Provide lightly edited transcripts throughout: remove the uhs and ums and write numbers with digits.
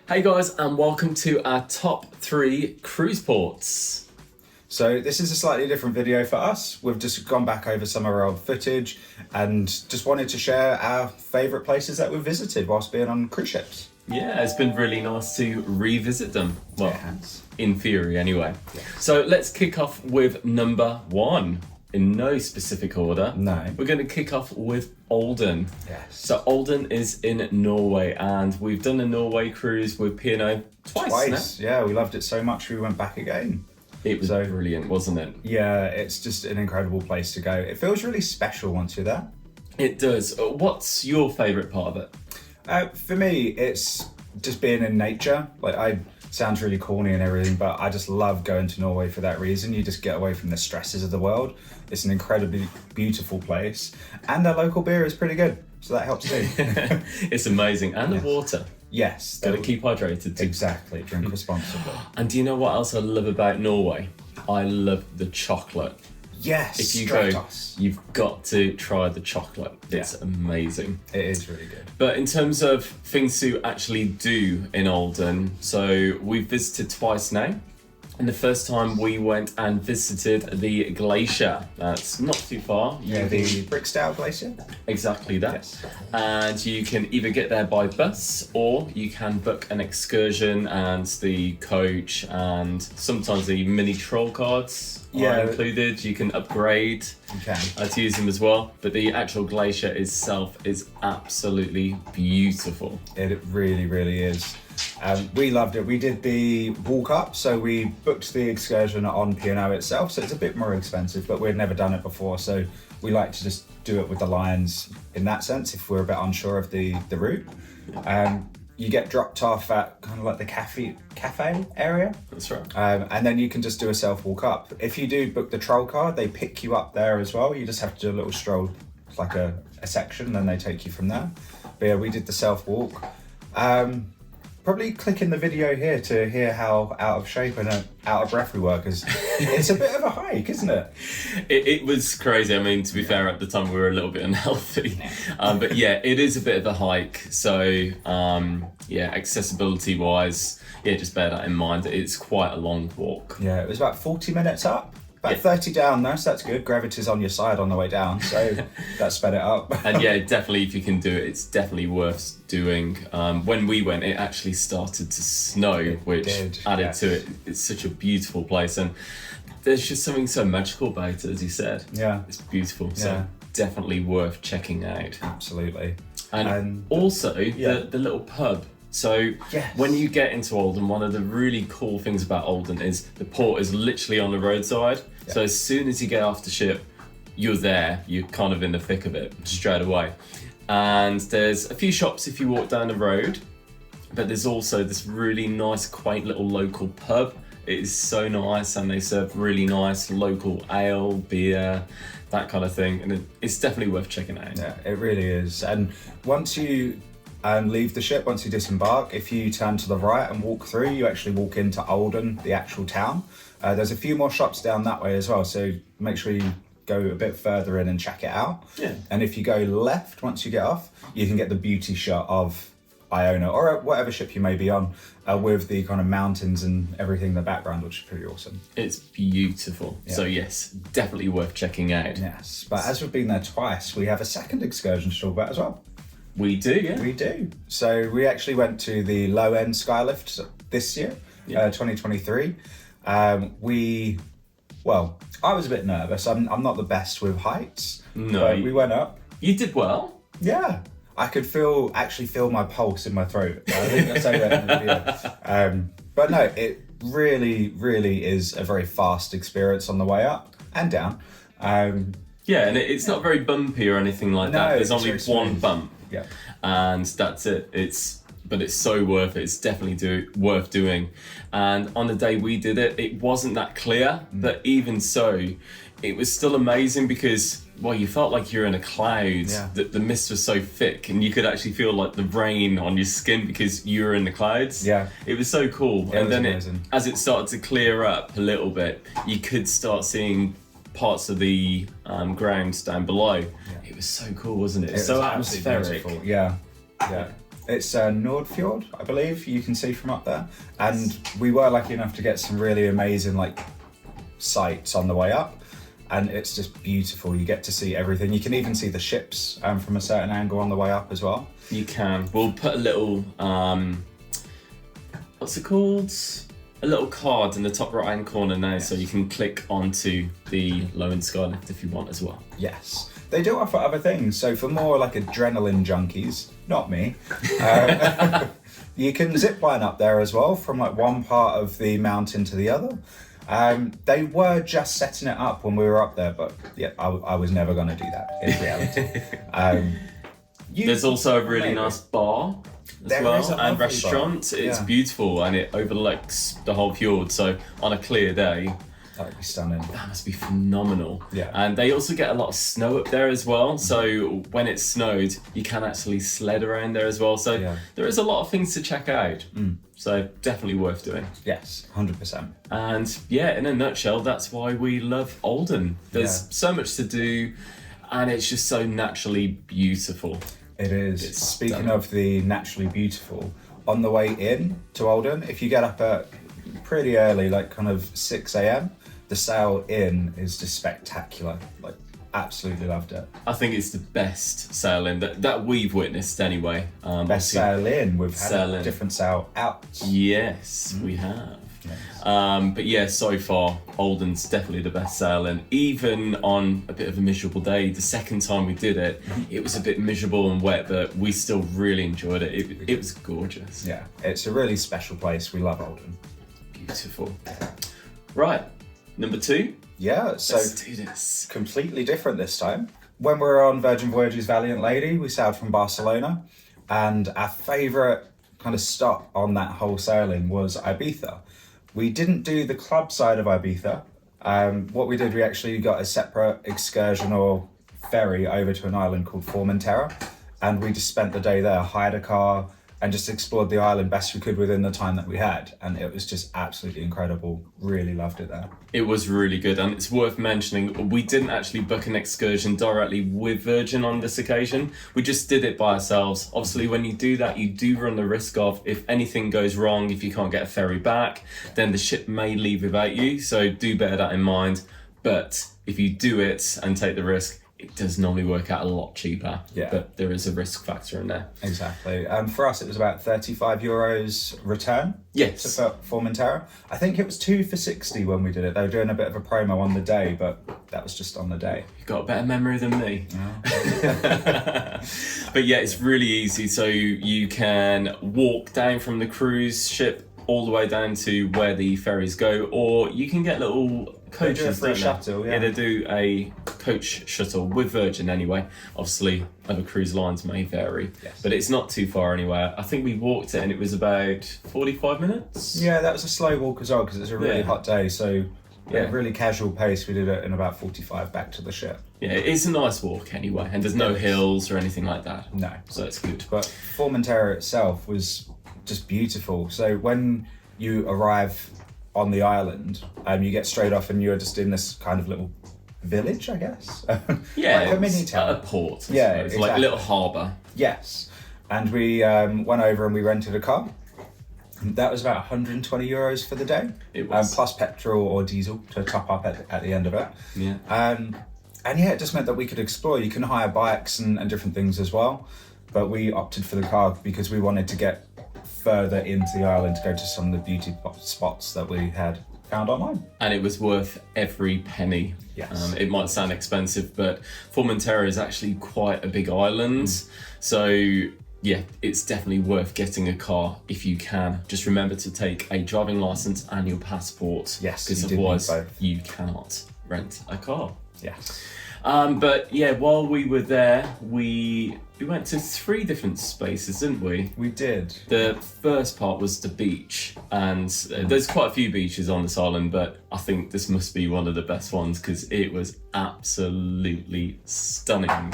Hey guys, and welcome to our top 3 cruise ports. So this is a slightly different video for us. We've just gone back over some of our old footage and just wanted to share our favourite places that we've visited whilst being on cruise ships. Yeah, it's been really nice to revisit them. Well, It has. in theory anyway. Yeah. So let's kick off with number 1. In no specific order. No. We're going to kick off with Olden. Yes. So Olden is in Norway, and we've done a Norway cruise with P&O twice now. Yeah, we loved it so much we went back again. It was brilliant, wasn't it? Yeah, it's just an incredible place to go. It feels really special once you're there. It does. What's your favourite part of it? For me, it's just being in nature. Sounds really corny and everything, but I just love going to Norway for that reason. You just get away from the stresses of the world. It's an incredibly beautiful place, and their local beer is pretty good, so that helps too. It's amazing. And the water. Yes. Got to keep hydrated too. Exactly, drink responsibly. And do you know what else I love about Norway? I love the chocolate. Yes, If you Stratos. go, you've got to try the chocolate. It's amazing. It is really good. But in terms of things to actually do in Olden, so we've visited twice now. And the first time we went and visited the glacier. That's not too far. Yeah, the Bricksdale Glacier. Exactly that. Yes. And you can either get there by bus or you can book an excursion and the coach and sometimes the mini troll cards are included. You can upgrade to use them as well. But the actual glacier itself is absolutely beautiful. It really, really is. We loved it. We did the walk up, so we booked the excursion on P&O itself, so it's a bit more expensive, but we'd never done it before, so we like to just do it with the Lions in that sense if we're a bit unsure of the route. You get dropped off at kind of like the cafe area. That's right. And then you can just do a self walk up. If you do book the troll card, they pick you up there as well. You just have to do a little stroll, like a section, and then they take you from there. But yeah, we did the self walk. Probably click in the video here to hear how out of shape and out of breath we were, because it's a bit of a hike, isn't it? It was crazy. I mean, to be fair, at the time we were a little bit unhealthy. But yeah, it is a bit of a hike. So accessibility wise, just bear that in mind. It's quite a long walk. Yeah, it was about 40 minutes up. About 30 down though, so that's good. Gravity's on your side on the way down, so that sped it up. And yeah, definitely if you can do it, it's definitely worth doing. When we went, it actually started to snow, which added to it. It's such a beautiful place, and there's just something so magical about it, as you said. Yeah. It's beautiful, so definitely worth checking out. Absolutely. And also, the little pub. So when you get into Olden, one of the really cool things about Olden is the port is literally on the roadside. Yeah. So as soon as you get off the ship, you're there. You're kind of in the thick of it straight away. And there's a few shops if you walk down the road, but there's also this really nice, quaint little local pub. It is so nice, and they serve really nice local ale, beer, that kind of thing. And it's definitely worth checking out. Yeah, it really is. And once you leave the ship, once you disembark, if you turn to the right and walk through, you actually walk into Olden, the actual town. There's a few more shops down that way as well, so make sure you go a bit further in and check it out. Yeah. And if you go left once you get off, you can get the beauty shot of Iona or whatever ship you may be on, with the kind of mountains and everything in the background, which is pretty awesome. It's beautiful. Yeah. So yes, definitely worth checking out. Yes, but as we've been there twice, we have a second excursion to talk about as well. We do, yeah. We do. So we actually went to the low-end Skylift this year, 2023. I was a bit nervous. I'm not the best with heights. No. But we went up. You did well. Yeah. I could actually feel my pulse in my throat. I think I say that in the video. But no, it really, really is a very fast experience on the way up and down. And it's not very bumpy or anything like that. There's only one bump. Yeah. And that's it. But it's so worth it. It's definitely worth doing. And on the day we did it, it wasn't that clear, but even so, it was still amazing because, you felt like you were in a cloud. Yeah. The mist was so thick, and you could actually feel like the rain on your skin because you were in the clouds. Yeah. It was so cool. Yeah, and then as it started to clear up a little bit, you could start seeing parts of the ground down below. Yeah. It was so cool, wasn't it? It so was atmospheric. beautiful. Yeah. It's Nordfjord, I believe, you can see from up there. And we were lucky enough to get some really amazing like sights on the way up. And it's just beautiful. You get to see everything. You can even see the ships from a certain angle on the way up as well. You can. We'll put a little, what's it called? A little card in the top right hand corner now, so you can click onto the low end skylift if you want as well. Yes. They do offer other things. So for more like adrenaline junkies, not me, you can zip line up there as well from like one part of the mountain to the other. They were just setting it up when we were up there, but yeah, I was never going to do that in reality. There's also a really nice bar as well, and restaurant. Bar. It's beautiful, and it overlooks the whole fjord. So on a clear day, that would be stunning. That must be phenomenal. Yeah. And they also get a lot of snow up there as well. So when it snowed, you can actually sled around there as well. So there is a lot of things to check out. So definitely worth doing. Yes, 100%. And yeah, in a nutshell, that's why we love Oldham. There's so much to do, and it's just so naturally beautiful. It is. Speaking of the naturally beautiful, on the way in to Oldham, if you get up at pretty early, like kind of 6 a.m, the sail in is just spectacular. Like, absolutely loved it. I think it's the best sail in that we've witnessed anyway. Best sail in. We've had a different sail out. Yes, we have. Yes. But yeah, so far, Oldham's definitely the best sailing. Even on a bit of a miserable day, the second time we did it, it was a bit miserable and wet, but we still really enjoyed it. It was gorgeous. Yeah, it's a really special place. We love Oldham. Beautiful. Right, number 2. Yeah, so let's do this. Completely different this time. When we were on Virgin Voyages Valiant Lady, we sailed from Barcelona, and our favourite kind of stop on that whole sailing was Ibiza. We didn't do the club side of Ibiza. What we did, we actually got a separate excursion or ferry over to an island called Formentera, and we just spent the day there, hired a car, and just explored the island best we could within the time that we had. And it was just absolutely incredible. Really loved it there. It was really good, and it's worth mentioning, we didn't actually book an excursion directly with Virgin on this occasion. We just did it by ourselves. Obviously, when you do that, you do run the risk of, if anything goes wrong, if you can't get a ferry back, then the ship may leave without you. So do bear that in mind. But if you do it and take the risk, it does normally work out a lot cheaper, but there is a risk factor in there. Exactly. For us, it was about €35 return to Formentera. I think it was 2 for 60 when we did it. They were doing a bit of a promo on the day, but that was just on the day. You've got a better memory than me. Oh. But yeah, it's really easy. So you can walk down from the cruise ship all the way down to where the ferries go, or you can get little coaches. They do a free shuttle, yeah, they do a coach shuttle with Virgin anyway. Obviously, other cruise lines may vary, but it's not too far anywhere. I think we walked it and it was about 45 minutes. Yeah, that was a slow walk as well because it's a really hot day. So really casual pace. We did it in about 45 back to the ship. Yeah, it's a nice walk anyway, and there's no hills or anything like that. No. So it's good. But Formentera itself was just beautiful. So when you arrive on the island, you get straight off and you're just in this kind of little village, I guess. Yeah, like a mini town. A port. Exactly. Like a little harbour. Yes. And we went over and we rented a car. That was about €120 for the day. It was. Plus petrol or diesel to top up at the end of it. Yeah. And yeah, it just meant that we could explore. You can hire bikes and different things as well. But we opted for the car because we wanted to get further into the island to go to some of the beauty spots that we had found online. And it was worth every penny. Yes. It might sound expensive, but Formentera is actually quite a big island. So yeah, it's definitely worth getting a car if you can. Just remember to take a driving license and your passport. Yes, because otherwise you cannot rent a car. Yes. But yeah, while we were there, we went to 3 different spaces, didn't we? We did. The first part was the beach, and there's quite a few beaches on this island, but I think this must be one of the best ones because it was absolutely stunning.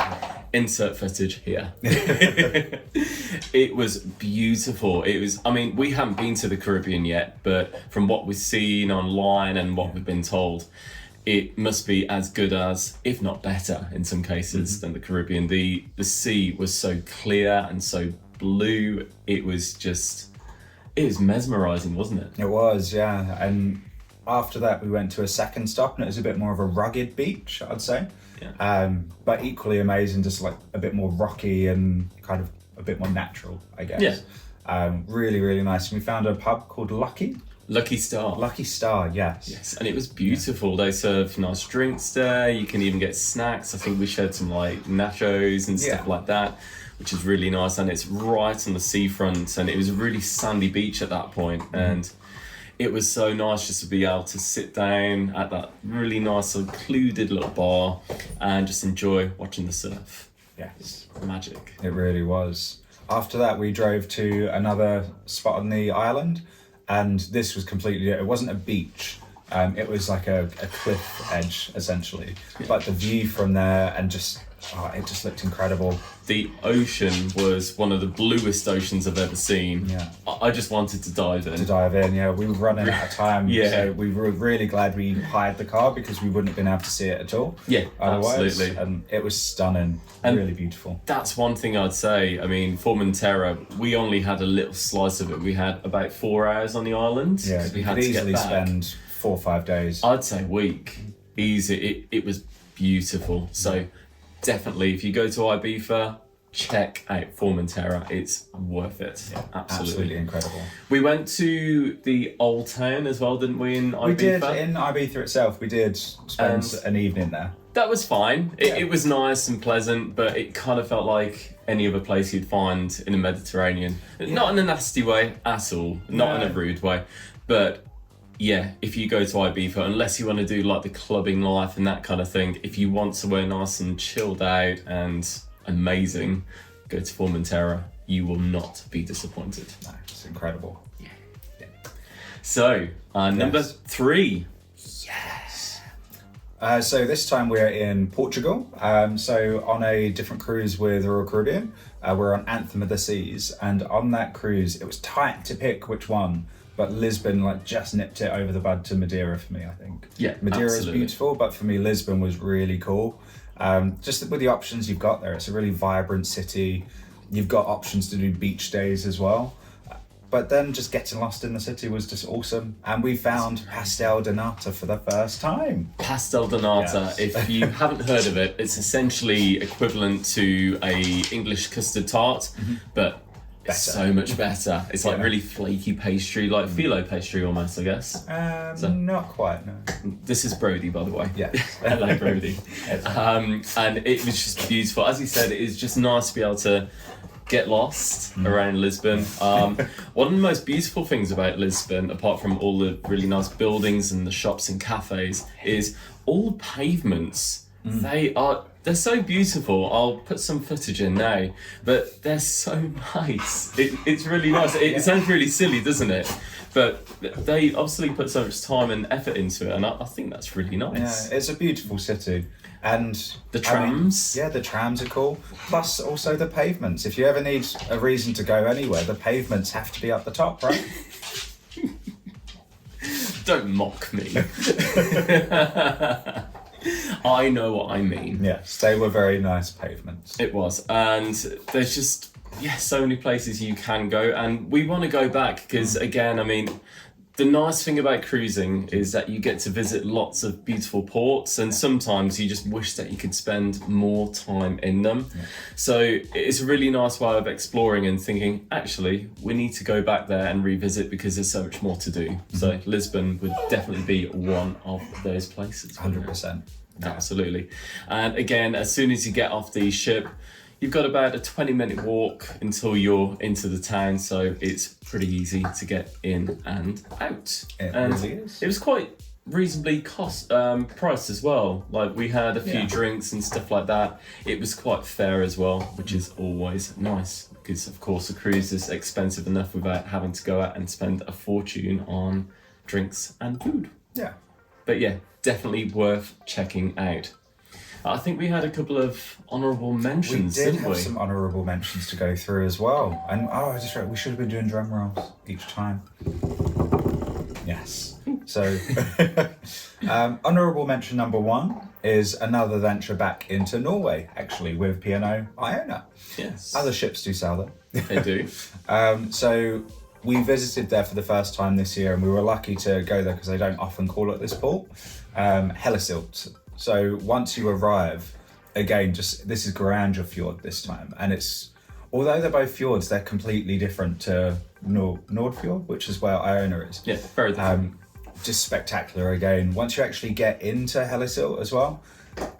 Insert footage here. It was beautiful. We haven't been to the Caribbean yet, but from what we've seen online and what we've been told, it must be as good as, if not better in some cases, than the Caribbean. The sea was so clear and so blue. It was mesmerising, wasn't it? It was, yeah. And after that, we went to a second stop, and it was a bit more of a rugged beach, I'd say. Yeah. But equally amazing, just like a bit more rocky and kind of a bit more natural, I guess. Yeah. Really, really nice. And we found a pub called Lucky Star. Lucky Star, yes. Yes, and it was beautiful. They serve nice drinks there. You can even get snacks. I think we shared some like nachos and stuff like that, which is really nice. And it's right on the seafront, and it was a really sandy beach at that point. And it was so nice just to be able to sit down at that really nice secluded little bar and just enjoy watching the surf. Yes. Magic. It really was. After that, we drove to another spot on the island, and this was completely, it wasn't a beach. It was like a cliff edge, essentially. But the view from there, and just, it just looked incredible. The ocean was one of the bluest oceans I've ever seen. Yeah. I just wanted to dive in. Yeah. We were running out of time. Yeah. So we were really glad we hired the car, because we wouldn't have been able to see it at all. Yeah, otherwise. absolutely. And it was stunning. And really beautiful. That's one thing I'd say. I mean, Formentera, we only had a little slice of it. We had about 4 hours on the island. Yeah, we you had could to get easily back. spend 4 or 5 days. I'd say a week. Easy. It was beautiful. So definitely, if you go to Ibiza, check out Formentera. It's worth it. Yeah, absolutely incredible. We went to the Old Town as well, didn't we, in Ibiza? We did, in Ibiza itself. We did spend an evening there. That was fine. It was nice and pleasant, but it kind of felt like any other place you'd find in the Mediterranean. Not in a nasty way at all, not in a rude way. But yeah, if you go to Ibiza, unless you want to do like the clubbing life and that kind of thing, if you want somewhere nice and chilled out and amazing, go to Formentera. You will not be disappointed. No, it's incredible. Yeah. So, number 3. Yes. So this time we're in Portugal. So on a different cruise with Royal Caribbean, we're on Anthem of the Seas, and on that cruise it was tight to pick which one, but Lisbon like just nipped it over the bud to Madeira for me, I think. Yeah, Madeira absolutely. is beautiful, but for me Lisbon was really cool. Just with the options you've got there, it's a really vibrant city. You've got options to do beach days as well. But then just getting lost in the city was just awesome. And we found Pastel de Nata for the first time. Pastel de Nata, Yes. if you haven't heard of it, it's essentially equivalent to a English custard tart, but it's so much better. It's like really flaky pastry, like phyllo pastry almost, I guess. Not quite, no. This is Brody, by the way. Yeah. Hello, Brody. And it was just beautiful. As you said, it is just nice to be able to get lost around Lisbon. One of the most beautiful things about Lisbon, apart from all the really nice buildings and the shops and cafes, is all the pavements. They're so beautiful. I'll put some footage in now, but they're so nice. It's really nice. It sounds really silly, doesn't it? But they obviously put so much time and effort into it, and I think that's really nice. Yeah, it's a beautiful city. And The trams. the trams are cool. Plus also the pavements. If you ever need a reason to go anywhere, the pavements have to be up the top, right? Don't mock me. I know what I mean. Yes, they were very nice pavements. It was. And there's just, so many places you can go. And we want to go back because, again, I mean, the nice thing about cruising is that you get to visit lots of beautiful ports, and sometimes you just wish that you could spend more time in them. So it's a really nice way of exploring and thinking, actually, we need to go back there and revisit because there's so much more to do. So Lisbon would definitely be one of those places. 100%. Absolutely. And again, as soon as you get off the ship, you've got about a 20-minute walk until you're into the town, so it's pretty easy to get in and out. It and really is. It was quite reasonably priced as well. Like we had a few drinks and stuff like that. It was quite fair as well, which is always nice because, of course, a cruise is expensive enough without having to go out and spend a fortune on drinks and food. Yeah. But yeah, definitely worth checking out. I think we had a couple of honourable mentions, We did didn't have we? some honourable mentions to go through as well. And I just read we should have been doing drum rolls each time. Yes. So honourable mention number 1 is another venture back into Norway, actually, with P&O Iona. Yes. Other ships do sail there. They do. So we visited there for the first time this year, and we were lucky to go there because they don't often call it this port. Hellesilt. So once you arrive, again, just this is Grandeur Fjord this time, and it's, although they're both fjords, they're completely different to Nordfjord, which is where Iona is. Yeah, very different. Just spectacular again. Once you actually get into Hellesilt as well,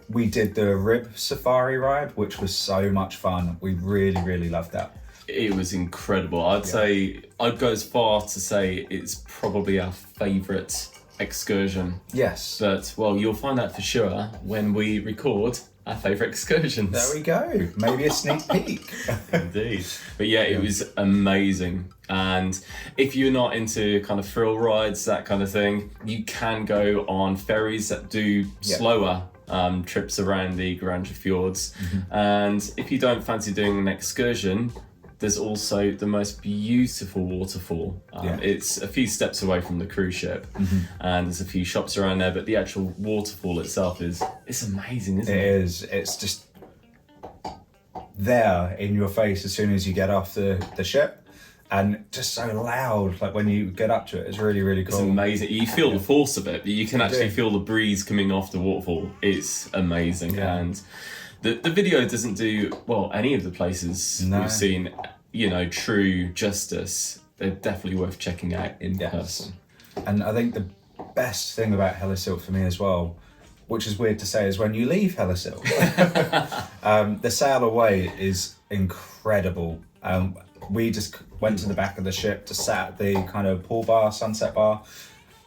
we did the rib safari ride, which was so much fun. We really, really loved that. It was incredible. I'd say, I'd go as far to say it's probably our favourite excursion. Yes. But, well, you'll find out for sure when we record our favourite excursions. There we go. Maybe a sneak peek. Indeed. But yeah, it was amazing. And if you're not into kind of thrill rides, that kind of thing, you can go on ferries that do slower trips around the Grandeur Fjords. And if you don't fancy doing an excursion, there's also the most beautiful waterfall. It's a few steps away from the cruise ship, and there's a few shops around there, but the actual waterfall itself it's amazing, isn't it? It is. It's just there in your face as soon as you get off the ship, and just so loud. Like when you get up to it, it's really, really cool. It's amazing. You feel the force of it, but you can actually feel the breeze coming off the waterfall. It's amazing, and the video doesn't do any of the places we've seen, true justice. They're definitely worth checking out in person. And I think the best thing about Hellesilt for me as well, which is weird to say, is when you leave Hellesilt, the sail away is incredible. We just went to the back of the ship, just sat at the kind of pool bar, sunset bar,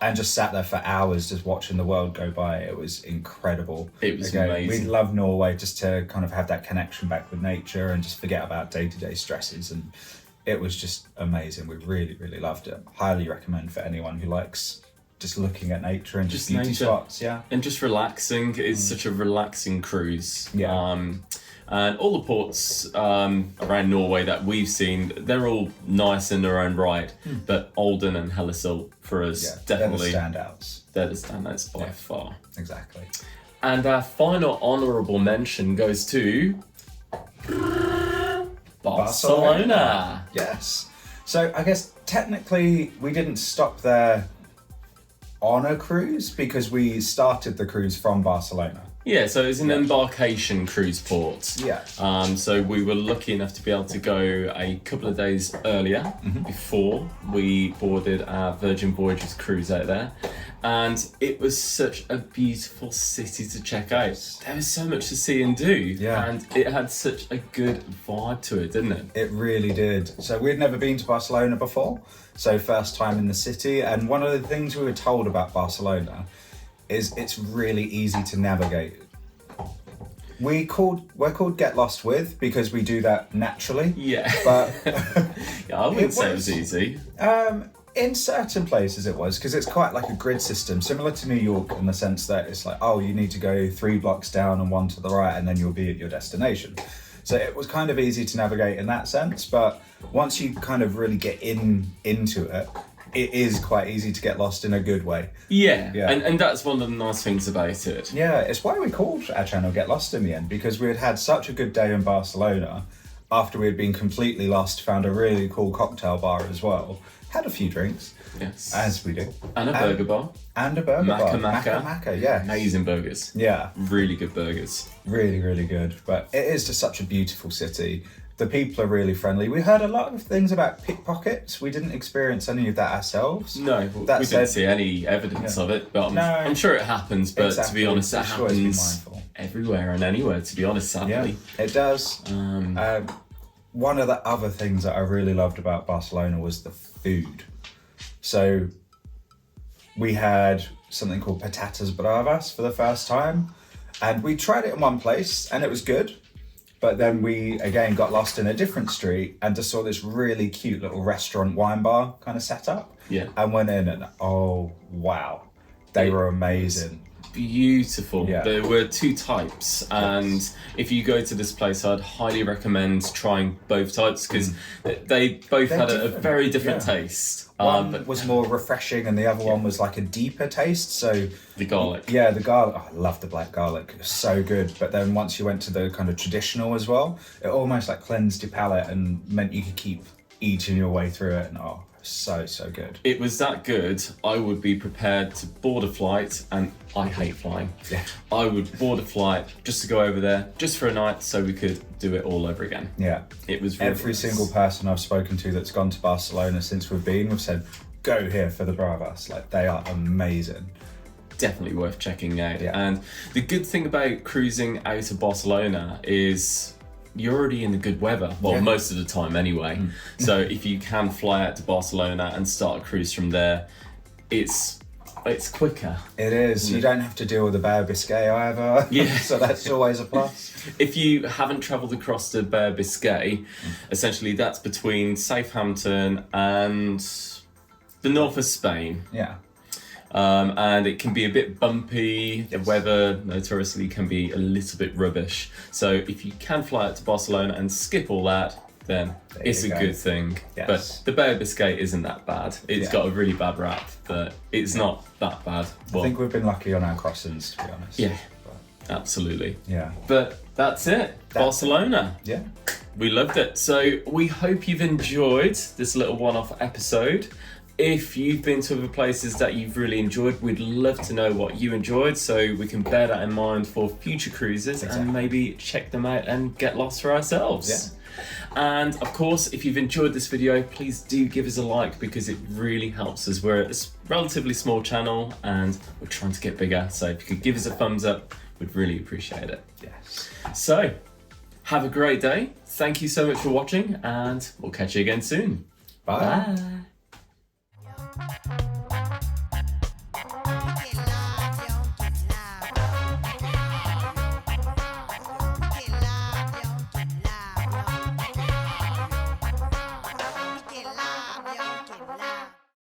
and just sat there for hours just watching the world go by. It was incredible. It was amazing. We love Norway just to kind of have that connection back with nature and just forget about day-to-day stresses. And it was just amazing. We really, really loved it. Highly recommend for anyone who likes just looking at nature and just beauty spots. Yeah. And just relaxing. It's such a relaxing cruise. Yeah. And all the ports around Norway that we've seen, they're all nice in their own right. But Olden and Hellesilt for us, definitely. They're the standouts. They're the standouts by far. Exactly. And our final honourable mention goes to Barcelona. Yes. So I guess technically we didn't stop there on a cruise because we started the cruise from Barcelona. Yeah, so it's an embarkation cruise port. Yeah. So we were lucky enough to be able to go a couple of days earlier before we boarded our Virgin Voyages cruise out there. And it was such a beautiful city to check out. There was so much to see and do. Yeah. And it had such a good vibe to it, didn't it? It really did. So we'd never been to Barcelona before. So first time in the city. And one of the things we were told about Barcelona is it's really easy to navigate. We're called Get Lost With because we do that naturally. Yeah. But I wouldn't say it was easy. In certain places it was, because it's quite like a grid system, similar to New York in the sense that it's like, you need to go 3 blocks down and 1 to the right and then you'll be at your destination. So it was kind of easy to navigate in that sense, but once you kind of really get into it, it is quite easy to get lost in a good way. Yeah. And that's one of the nice things about it. Yeah, it's why we called our channel Get Lost in the end, because we had such a good day in Barcelona. After we had been completely lost, found a really cool cocktail bar as well. Had a few drinks. Yes. As we do. And a burger bar. And a burger bar. Macca, yeah. Amazing burgers. Yeah. Really good burgers. Really, really good. But it is just such a beautiful city. The people are really friendly. We heard a lot of things about pickpockets. We didn't experience any of that ourselves. No, we didn't see any evidence of it, but I'm sure it happens. But to be honest, it happens everywhere and anywhere, to be honest, sadly. Yeah, it does. One of the other things that I really loved about Barcelona was the food. So we had something called patatas bravas for the first time. And we tried it in one place and it was good. But then we, again, got lost in a different street and just saw this really cute little restaurant wine bar kind of set up. Yeah. And went in and, oh, wow. They were amazing. beautiful. Yeah. There were two types, and if you go to this place, I'd highly recommend trying both types because they both had a very different taste. One was more refreshing, and the other one was like a deeper taste. So the garlic. Yeah, the garlic. Oh, I love the black garlic. It was so good. But then once you went to the kind of traditional as well, it almost like cleansed your palate and meant you could keep eating your way through it. And so good. It was that good. I would be prepared to board a flight, and I hate flying. Yeah. I would board a flight just to go over there, just for a night, so we could do it all over again. Yeah. It was really every nice. single person I've spoken to that's gone to Barcelona since we've said, go here for the Bravas. Like, they are amazing. Definitely worth checking out. Yeah. And the good thing about cruising out of Barcelona is you're already in the good weather. Well, most of the time anyway. So if you can fly out to Barcelona and start a cruise from there, it's quicker. It is. You don't have to deal with the Bay of Biscay either. Yeah. So that's always a plus. If you haven't travelled across the Bay of Biscay, essentially that's between Southampton and the north of Spain. Yeah. And it can be a bit bumpy. The weather notoriously can be a little bit rubbish. So if you can fly out to Barcelona and skip all that, then it's a good thing. Yes. But the Bay of Biscay isn't that bad. It's got a really bad rap, but it's not that bad. I think we've been lucky on our crossings, to be honest. Yeah, absolutely. Yeah. But that's it. Barcelona. Yeah. We loved it. So we hope you've enjoyed this little one-off episode. If you've been to other places that you've really enjoyed, we'd love to know what you enjoyed so we can bear that in mind for future cruises and maybe check them out and get lost for ourselves. Yeah. And of course, if you've enjoyed this video, please do give us a like because it really helps us. We're a relatively small channel and we're trying to get bigger. So if you could give us a thumbs up, we'd really appreciate it. Yes. So have a great day. Thank you so much for watching and we'll catch you again soon. Bye. Bye.